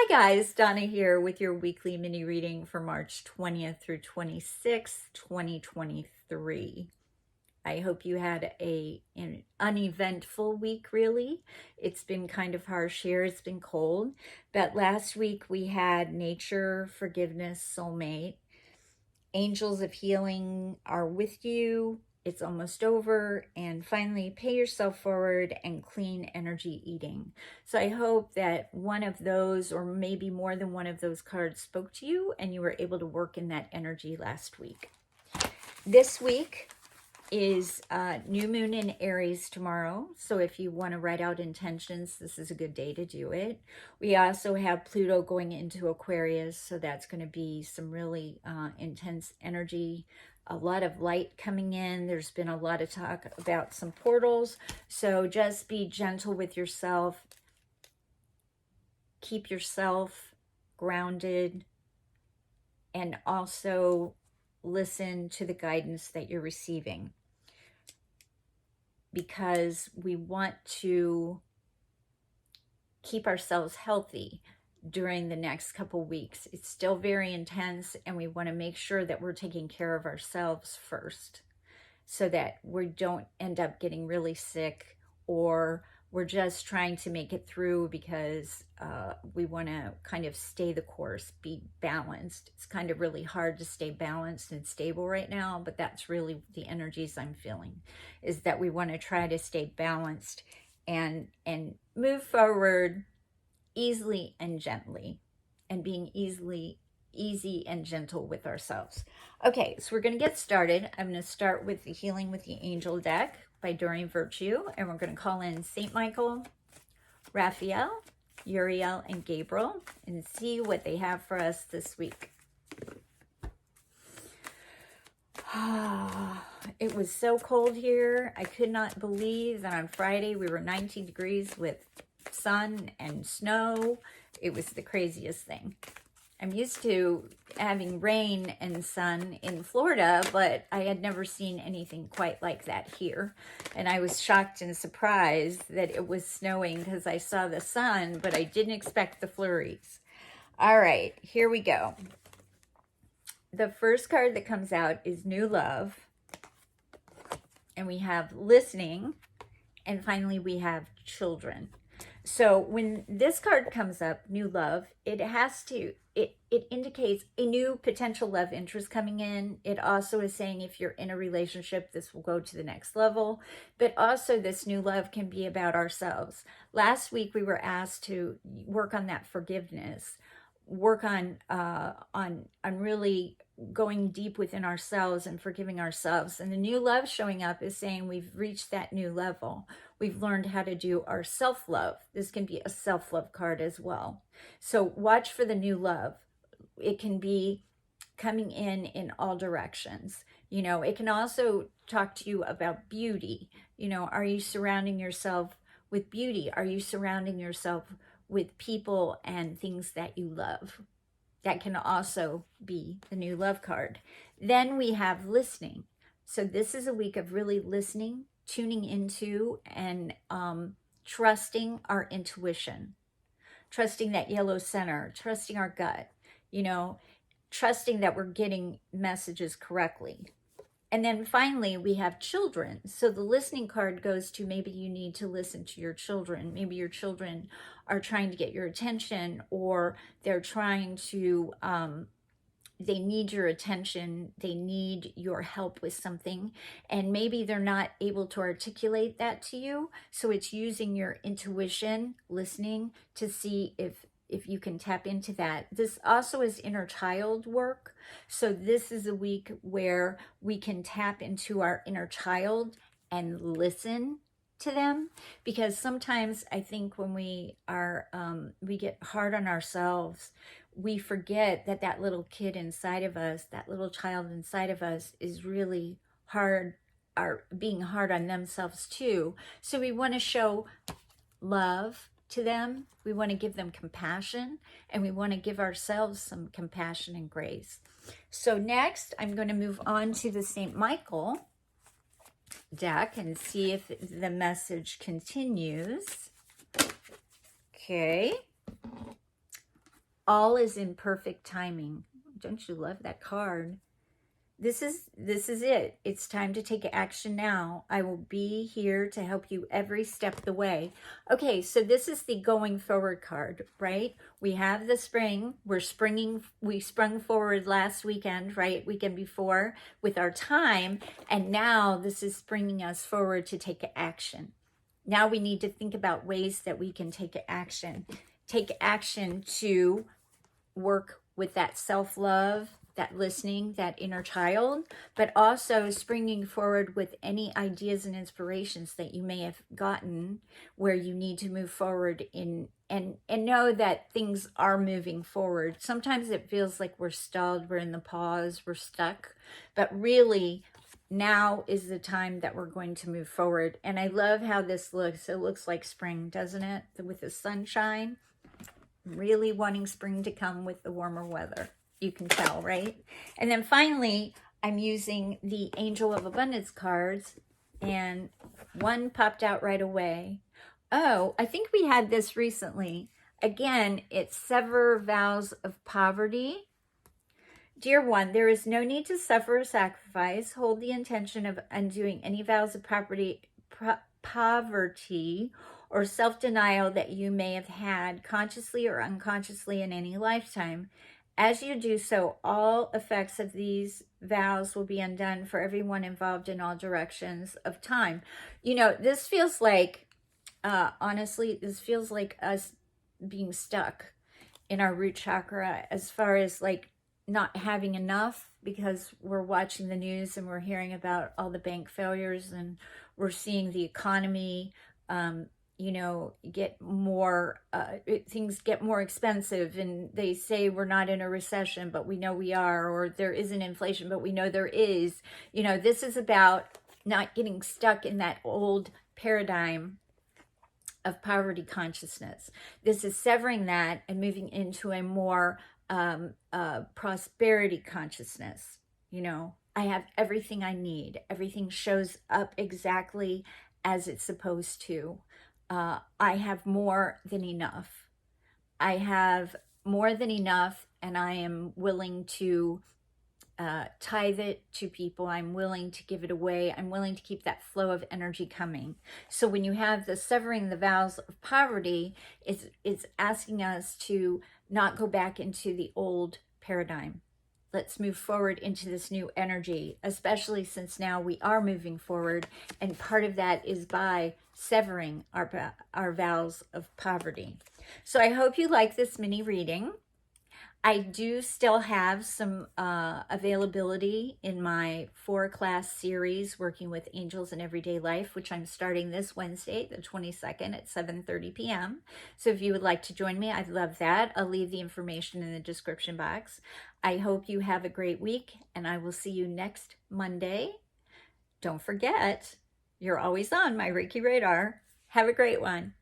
guys, Donna here with your weekly mini reading for March 20th through 26th, 2023. I hope you had an uneventful week, really. It's been kind of harsh here. It's been cold. But last week we had nature, forgiveness, soulmate. Angels of healing are with you. It's almost over. And finally, pay yourself forward and clean energy eating. So I hope that one of those, or maybe more than one of those cards, spoke to you and you were able to work in that energy last week. This week is new moon in Aries tomorrow. So if you want to write out intentions, this is a good day to do it. We also have Pluto going into Aquarius. So that's going to be some really intense energy, a lot of light coming in. There's been a lot of talk about some portals. So just be gentle with yourself. Keep yourself grounded, and also listen to the guidance that you're receiving, because we want to keep ourselves healthy during the next couple weeks. It's still very intense, and we want to make sure that we're taking care of ourselves first so that we don't end up getting really sick, or we're just trying to make it through because we want to kind of stay the course, be balanced. It's kind of really hard to stay balanced and stable right now, but that's really the energies I'm feeling, is that we want to try to stay balanced and move forward easily and gently, and being easy and gentle with ourselves. Okay, so we're going to get started. I'm going to start with the Healing with the Angel deck by Doreen Virtue, and we're going to call in Saint Michael, Raphael, Uriel, and Gabriel, and see what they have for us this week. It was so cold here. I could not believe that on Friday we were 19 degrees with sun and snow. It was the craziest thing. I'm used to having rain and sun in Florida, but I had never seen anything quite like that here. And I was shocked and surprised that it was snowing because I saw the sun, but I didn't expect the flurries. All right, here we go. The first card that comes out is New Love. And we have Listening. And finally, we have Children. So when this card comes up, New Love, it indicates a new potential love interest coming in. It also is saying if you're in a relationship, this will go to the next level. But also this new love can be about ourselves. Last week, we were asked to work on that forgiveness, work on really going deep within ourselves and forgiving ourselves. And the new love showing up is saying we've reached that new level. We've learned how to do our self-love. This can be a self-love card as well. So watch for the new love. It can be coming in all directions. You know, it can also talk to you about beauty. You know, are you surrounding yourself with beauty? Are you surrounding yourself with people and things that you love? That can also be the new love card. Then we have Listening. So this is a week of really listening, tuning into, and trusting our intuition, trusting that yellow center, trusting our gut, you know, trusting that we're getting messages correctly. And then finally, we have Children. So the Listening card goes to maybe you need to listen to your children. Maybe your children are trying to get your attention, or they're trying to, they need your attention. They need your help with something. And maybe they're not able to articulate that to you. So it's using your intuition, listening, to see if you can tap into that. This also is inner child work. So this is a week where we can tap into our inner child and listen to them, because sometimes I think when we are, we get hard on ourselves, we forget that that little kid inside of us, that little child inside of us is really hard, are being hard on themselves too. So we want to show love to them. We want to give them compassion, and we want to give ourselves some compassion and grace. So next, I'm going to move on to the St. Michael deck and see if the message continues. Okay. all is in perfect timing. Don't you love that card? This is it. It's time to take action now. I will be here to help you every step of the way. Okay, so this is the going forward card, right? We have the spring. We sprung forward last weekend, right? Weekend before with our time. And now this is bringing us forward to take action. Now we need to think about ways that we can take action. Take action to work with that self-love, that listening, that inner child, but also springing forward with any ideas and inspirations that you may have gotten where you need to move forward in and know that things are moving forward. Sometimes it feels like we're stalled, we're in the pause, we're stuck, but really now is the time that we're going to move forward. And I love how this looks. It looks like spring, doesn't it? With the sunshine. Really wanting spring to come with the warmer weather. You can tell, right? And then finally, I'm using the Angel of Abundance cards, and one popped out right away. Oh, I think we had this recently. Again, it's Sever, Vows of Poverty. Dear one, there is no need to suffer or sacrifice. Hold the intention of undoing any vows of poverty or self-denial that you may have had consciously or unconsciously in any lifetime. As you do so, all effects of these vows will be undone for everyone involved in all directions of time. You know, this feels like, honestly, this feels like us being stuck in our root chakra as far as like not having enough, because we're watching the news and we're hearing about all the bank failures and we're seeing the economy, you know, get more, things get more expensive, and they say we're not in a recession, but we know we are, or there isn't inflation, but we know there is. You know, this is about not getting stuck in that old paradigm of poverty consciousness. This is severing that and moving into a more prosperity consciousness. You know, I have everything I need. Everything shows up exactly as it's supposed to. I have more than enough. I have more than enough, and I am willing to tithe it to people. I'm willing to give it away. I'm willing to keep that flow of energy coming. So when you have the severing the vows of poverty, it's asking us to not go back into the old paradigm. Let's move forward into this new energy, especially since now we are moving forward. And part of that is by severing our vows of poverty. So I hope you like this mini reading. I do still have some availability in my 4-class series working with angels in everyday life, which I'm starting this Wednesday, the 22nd at 7:30 p.m. So if you would like to join me, I'd love that. I'll leave the information in the description box. I hope you have a great week, and I will see you next Monday. Don't forget, you're always on my Reiki Radar. Have a great one.